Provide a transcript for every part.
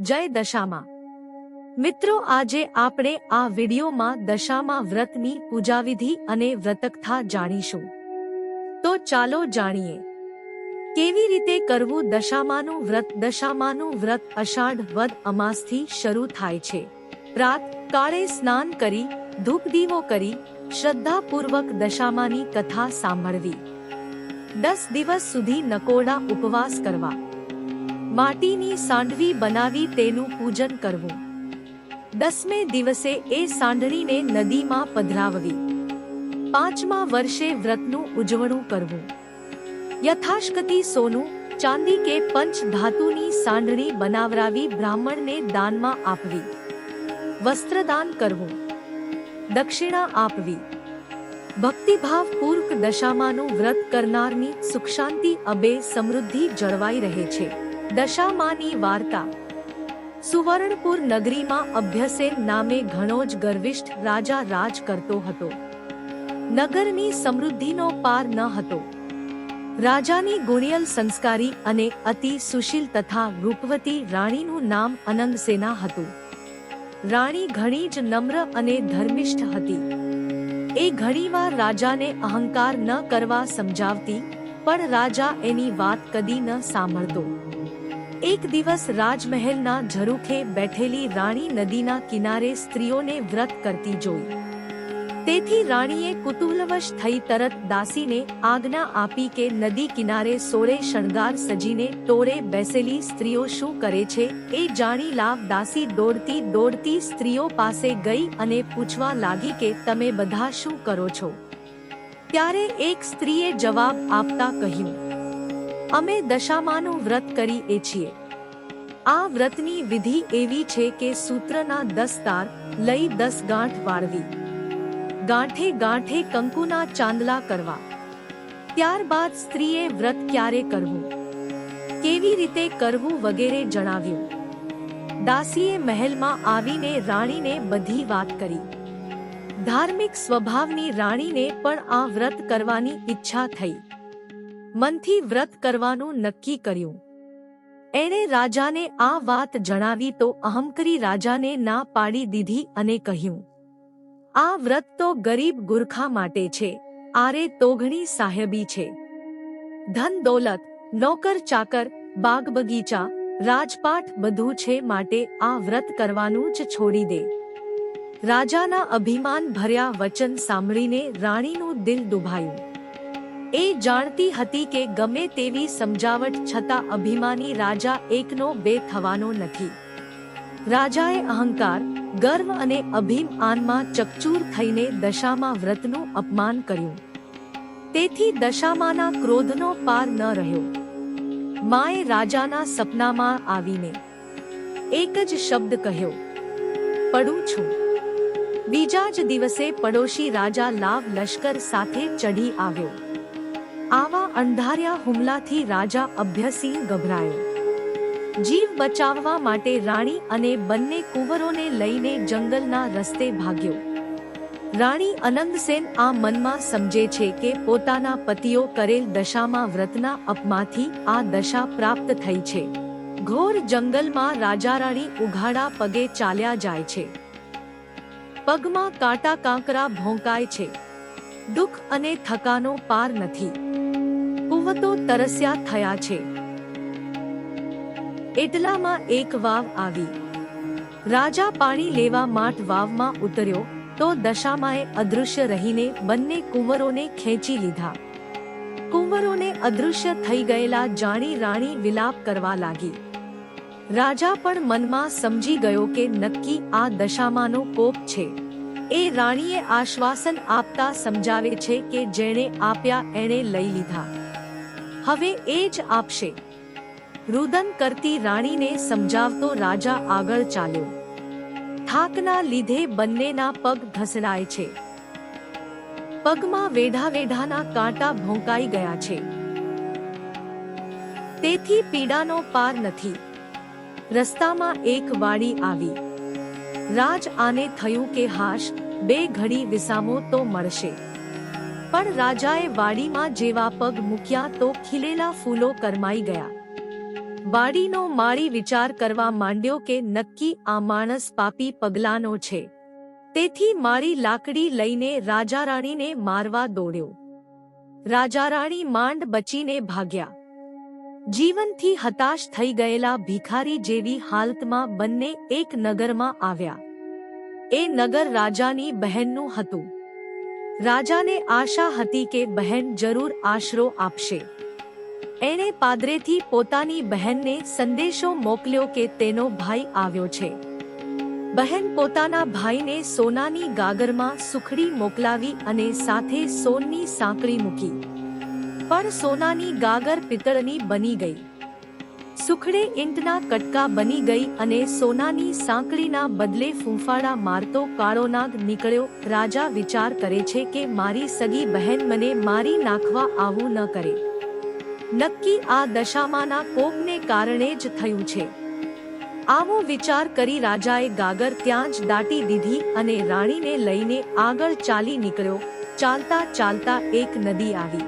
જય દશામા મિત્રો, આજે આપણે આ વિડિયોમાં દશામા વ્રતની પૂજાવિધિ અને વ્રતકથા જાણીશું. તો ચાલો જાણીએ કેવી રીતે કરવું દશામાનું વ્રત. દશામાનું વ્રત અષાઢ વદ અમાસથી શરૂ થાય છે. પ્રાત કાળે સ્નાન કરી ધૂપ દીવો કરી શ્રદ્ધાપૂર્વક દશામાની કથા સાંભળવી. 10 દિવસ સુધી નકોરડા ઉપવાસ કરવા. માટીની સાંઢવી બનાવી તેનું પૂજન કરવું. 10મે દિવસે એ સાંઢળીને નદીમાં પધરાવવી. 5મા વર્ષે વ્રતનું ઉજવણું કરવું. યથાશક્તિ સોનું ચાંદી કે પંચ ધાતુની સાંઢળી બનાવરાવી બ્રાહ્મણને દાનમાં આપવી. વસ્ત્રદાન કરવું. દક્ષિણા આપવી. ભક્તિભાવ પૂર્વક દશામાનું વ્રત કરનારની સુખ શાંતિ અબે સમૃદ્ધિ જળવાઈ રહે છે. દશામાની વાર્તા. સુવર્ણપુર નગરીમાં અભ્યસેન નામે ઘણો જ ગર્વિષ્ઠ રાજા રાજ કરતો હતો. નગરની સમૃદ્ધિનો પાર ન હતો. રાજાની ગુણિયલ, સંસ્કારી અને અતિ સુશીલ તથા રૂપવતી રાણીનું નામ અનંગસેના હતું. રાણી ઘણી જ નમ્ર અને ધર્મિષ્ઠ હતી. એ ઘણીવાર રાજાને અહંકાર ન કરવા સમજાવતી, પણ રાજા એની વાત કદી ન સાંભળતો. એક દિવસ રાજમહેલના ઝરૂખે બેઠેલી રાણી નદીના કિનારે સ્ત્રીઓને વ્રત કરતી જોઈ. તેથી રાણીએ કુતૂહલવશ થઈ તરત દાસીને આજ્ઞા આપી કે નદી કિનારે સોળે શણગાર સજીને ટોળે બેસેલી સ્ત્રીઓ શું કરે છે એ જાણી લાવ. દાસી દોડતી દોડતી સ્ત્રીઓ પાસે ગઈ અને પૂછવા લાગી કે તમે બધા શું કરો છો? ત્યારે એક સ્ત્રીએ જવાબ આપતા કહ્યું, અમે દશામાનું વ્રત કરીએ છીએ. આ વ્રતની વિધિ એવી છે કે સૂત્રના 10 તાર લઈ 10 ગાંઠ વાળવી. ગાંઠે ગાંઠે કંકુના ચાંદલા કરવા. ત્યારબાદ સ્ત્રીએ વ્રત ક્યારે કરવું, કેવી રીતે કરવું વગેરે જણાવ્યું. દાસીએ મહેલમાં આવીને રાણીને બધી વાત કરી. ધાર્મિક સ્વભાવની રાણીને પણ આ વ્રત કરવાની ઈચ્છા થઈ. મનથી વ્રત કરવાનું નક્કી કર્યું. એણે રાજાને આ વાત જણાવી તો અહંકારી રાજાને ના પાડી દીધી અને કહ્યું, આ વ્રત તો ગરીબ ગુરખા માટે છે, આરે તોઘણી સાહેબી છે. ધન દોલત, નોકર ચાકર, બાગ બગીચા, રાજપાટ બધું છે, માટે આ વ્રત કરવાનું જ છોડી દે. રાજાના અભિમાન ભર્યા વચન સાંભળીને રાણીનું દિલ દુભાયું. એ જાણતી હતી કે ગમે તેવી સમજાવટ છતાં અભિમાની રાજા એકનો બે થવાનો નથી. રાજાએ અહંકાર, ગર્વ અને અભિમાનમાં ચકચૂર થઈને દશામા વ્રતનું અપમાન કર્યું. તેથી દશામાના ક્રોધનો પાર ન રહ્યો. માએ રાજાના સપનામાં આવીને એક જ શબ્દ કહ્યો, પડું છું. બીજા જ દિવસે પડોશી રાજા લાવ લશ્કર સાથે ચઢી આવ્યો. આવા અંધાર્યા હુમલાથી રાજા અભ્યસિંહ ગભરાયો. જીવ બચાવવા માટે રાણી અને બંને કુંવરોને લઈને જંગલના રસ્તે ભાગ્યો. રાણી અનંગસેન આ મનમાં સમજે છે કે પોતાના પતિઓ કરેલ દશામા વ્રતના અપમાનથી આ દશા પ્રાપ્ત થઈ છે. ઘોર જંગલમાં રાજા રાણી ઉઘાડા પગે ચાલ્યા જાય છે. પગમાં કાંટા કાંકરા ભોંકાય છે. દુઃખ અને થકાનો પાર નથી. કુંવતો તરસ્યા થયા છે. એટલામાં એક વાવ આવી. રાજા પાણી લેવા માટે વાવમાં ઉતર્યો તો દશામાએ અદૃશ્ય રહીને બંને કુંવરોને ખેંચી લીધા. કુંવરોને અદૃશ્ય થઈ ગયેલા જાણી રાણી વિલાપ કરવા લાગી. રાજા પણ મનમાં સમજી ગયો કે નક્કી આ દશામાનો કોપ છે. એ રાણીએ આશ્વાસન આપતા સમજાવે છે કે જેણે આપ્યા એણે લઈ લીધા, હવે એ જ આપશે. રુદન કરતી રાણીને સમજાવતો રાજા આગળ ચાલ્યો. થાકના લીધે બંનેના પગ ઘસડાય છે. પગમાં વેઢા વેઢાના કાંટા ભોંકાઈ ગયા છે. તેથી પીડાનો પાર નથી. રસ્તામાં એક વાડી આવી. રાજ આને થયું કે હાશ, બે ઘડી વિસામો તો મળશે. પણ રાજાએ વાડીમાં જેવા પગ મૂક્યા તો ખીલેલા ફૂલો કરમાઈ ગયા. વાડીનો માળી વિચાર કરવા માંડ્યો કે નક્કી આ માણસ પાપી પગલાનો છે. તેથી માળી લાકડી લઈને રાજારાણીને મારવા દોડ્યો. રાજારાણી માંડ બચીને ભાગ્યા. જીવનથી હતાશ થઈ ગયેલા ભિખારી જેવી હાલતમાં બંને એક નગરમાં આવ્યા. એ નગર રાજાની બહેનનું હતું. રાજાને આશા હતી કે બહેન જરૂર આશરો આપશે. એણે પાદરેથી પોતાની બહેનને સંદેશો મોકલ્યો કે તેનો ભાઈ આવ્યો છે. બહેન પોતાના ભાઈને સોનાની ગાગરમાં સુખડી મોકલાવી અને સાથે સોનની સાંકળી મૂકી. પણ સોનાની ગાગર પિત્તળની બની ગઈ. સુખડે ઈંટના કટકા બની ગઈ અને સોનાની સાંકળીના બદલે ફૂંફાડા મારતો કાળો નાગ નીકળ્યો. રાજા વિચાર કરે છે કે મારી સગી બહેન મને મારી નાખવા આવું ન કરે. નક્કી આ દશામાના કોપને કારણે જ થયું છે. આવો વિચાર કરી રાજાએ ગાગર ત્યાં જ દાટી દીધી અને રાણીને લઈને આગળ ચાલી નીકળ્યો. ચાલતા ચાલતા એક નદી આવી.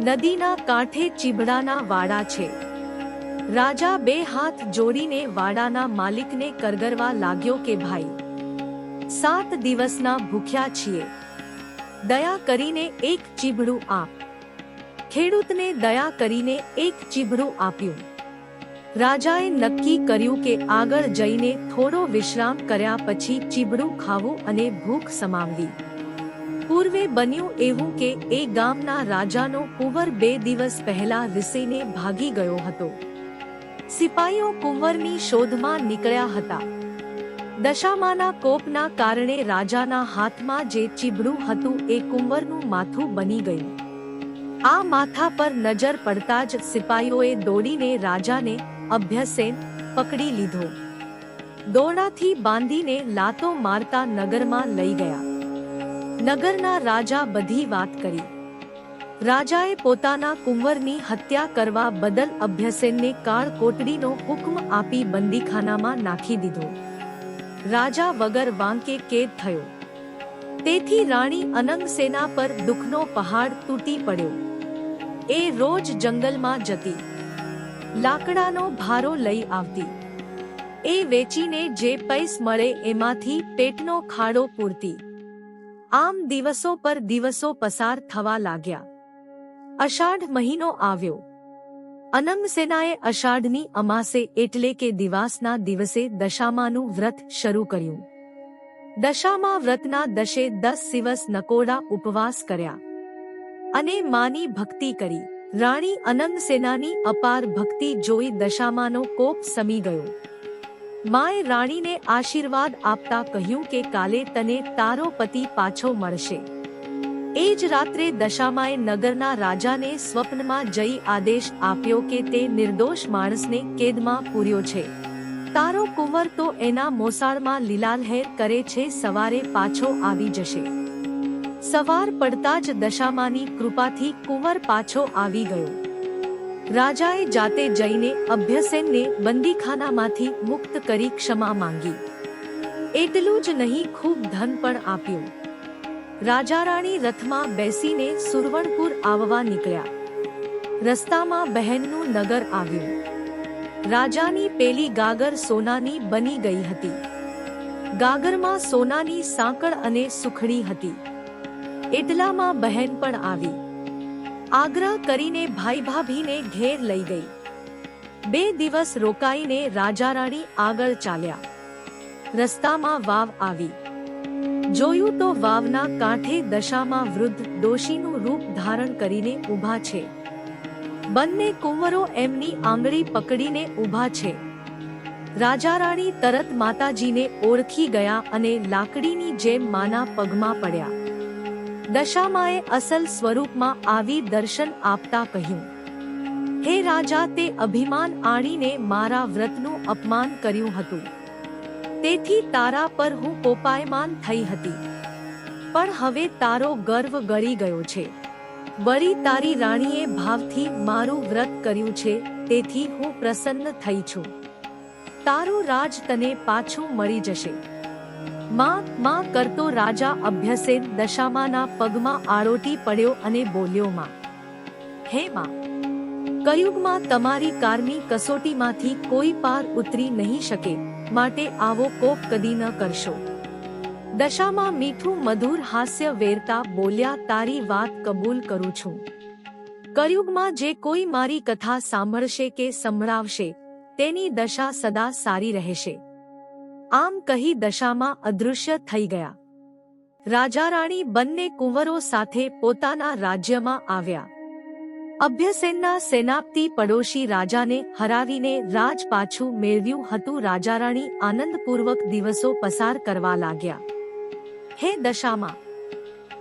નદીના કાંઠે ચીબડાના વાડા છે. રાજા બે હાથ જોડીને વાડાના માલિકને કરગરવા લાગ્યો કે ભાઈ, 7 દિવસના ભૂખ્યા છીએ, દયા કરીને એક ચીબડું આપ. ખેડૂતને દયા કરીને એક ચીબડું આપ્યું. રાજાએ નક્કી કર્યું કે આગળ જઈને થોડો વિશ્રામ કર્યા પછી ચીબડું ખાવું અને ભૂખ સમાવવી. પૂર્વે બન્યું એવું કે એ ગામના રાજાનો કુંવર 2 દિવસ પહેલા રીસીને ભાગી ગયો હતો. સિપાઈઓ કુંવરની શોધમાં નીકળ્યા હતા. દશામાના કોપના કારણે રાજાના હાથમાં જે ચીબડું હતું એ કુંવરનું માથું બની ગયું. આ માથા પર નજર પડતા જ સિપાઈઓએ દોડીને રાજાને અભ્યસેન પકડી લીધો. દોરડાથી બાંધીને લાતો મારતા નગરમાં લઈ ગયા. નગરના રાજા બધી વાત કરી. રાજાએ પોતાના કુંવરની હત્યા કરવા બદલ અભ્યસેનને કાળ કોટડીનો હુકમ આપી બંદીખાનામાં નાખી દીધો. રાજા વગર વાંકે કેદ થયો. તેથી રાણી અનંગસેના પર દુઃખનો પહાડ તૂટી પડ્યો. એ રોજ જંગલમાં જતી, લાકડાનો ભારો લઈ આવતી. એ વેચીને જે પૈસ મળે એમાંથી પેટનો ખાડો પૂરતી. આમ દિવસો પર દિવસો પસાર થવા લાગ્યા. અષાઢ મહિનો આવ્યો. અનંગસેનાએ અષાઢની અમાસે એટલે કે દિવાસના દિવસે દશામાનું વ્રત શરૂ કર્યું. દશામા વ્રતના 10 દિવસ નકોડા ઉપવાસ કર્યા અને માની ભક્તિ કરી. રાણી અનંગસેનાની અપાર ભક્તિ જોઈ દશામાનો કોપ સમી ગયો. માએ રાણીને આશીર્વાદ આપતા કહ્યું કે કાલે તને તારો પતિ પાછો મળશે. એ જ રાત્રે દશામાએ નગરના રાજાને સ્વપ્નમાં જઈ આદેશ આપ્યો કે તે નિર્દોષ માણસને કેદમાં પૂર્યો છે. તારો કુંવર તો એના મોસાળમાં લીલાલહેર કરે છે, સવારે પાછો આવી જશે. સવાર પડતા જ દશામાની કૃપાથી કુંવર પાછો આવી ગયો. રાજાએ જાતે જઈને અભ્યસેનને બંદીખાનામાંથી મુક્ત કરી ક્ષમા માંગી. એટલું જ નહીં, ખૂબ ધન પણ આપ્યું. રાજારાણી રથમાં બેસીને સુરવણપુર આવવા નીકળ્યા. રસ્તામાં બહેનનું નગર આવ્યું. રાજાની પેલી ગાગર સોનાની બની ગઈ હતી. ગાગરમાં સોનાની સાંકળ અને સુખડી હતી. એટલામાં બહેન પણ આવી. આગ્રહ કરીને ભાઈ ભાભીને ઘેર લઈ ગઈ. 2 દિવસ રોકાઈને રાજારાણી આગળ ચાલ્યા. રસ્તામાં વાવ આવી. જોયું તો વાવના કાંઠે દશામાં વૃદ્ધ ડોશીનું રૂપ ધારણ કરીને ઊભા છે. બંને કુંવરો એમની આંગળી પકડીને ઊભા છે. રાજારાણી તરત માતાજીને ઓળખી ગયા અને લાકડીની જેમ માના પગમાં પડ્યા. દશામાએ અસલ સ્વરૂપમાં આવી દર્શન આપતા કહ્યું, હે રાજા, તે અભિમાન આણીને મારા વ્રતનું અપમાન કર્યું હતું. તેથી તારા પર હું કોપાયમાન થઈ હતી. પણ હવે તારો ગર્વ ગળી ગયો છે. વળી તારી રાણીએ ભાવથી મારું વ્રત કર્યું છે, તેથી હું પ્રસન્ન થઈ છું. તારું રાજ તને પાછું મળી જશે. માં કરતો રાજા અભ્યસેન દશામાના પગમાં આળોટી પડ્યો અને બોલ્યો, માં, હે માં, કયુગમાં તમારી કારની કસોટીમાંથી કોઈ પાર ઉતરી નહીં શકે, માટે આવો કોપ કદી ન કરશો. દશામાં મીઠું મધુર હાસ્ય વેરતા બોલ્યા, તારી વાત કબૂલ કરું છું. કળિયુગમાં જે કોઈ મારી કથા સાંભળશે કે સંભળાવશે તેની દશા સદા સારી રહેશે. આમ કહી દશામાં અદૃશ્ય થઈ ગયા. રાજા રાણી બંને કુંવરો સાથે પોતાના રાજ્યમાં આવ્યા. અભ્યસેનના સેનાપતિ પડોશી રાજાને હરાવીને રાજ પાછું મેળવ્યું હતું. રાજા રાણી આનંદપૂર્વક દિવસો પસાર કરવા લાગ્યા. હે દશામાં,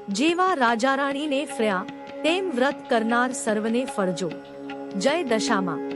જેવા રાજા રાણીને ફળ્યા તેમ વ્રત કરનાર સર્વને ફળજો. જય દશામાં.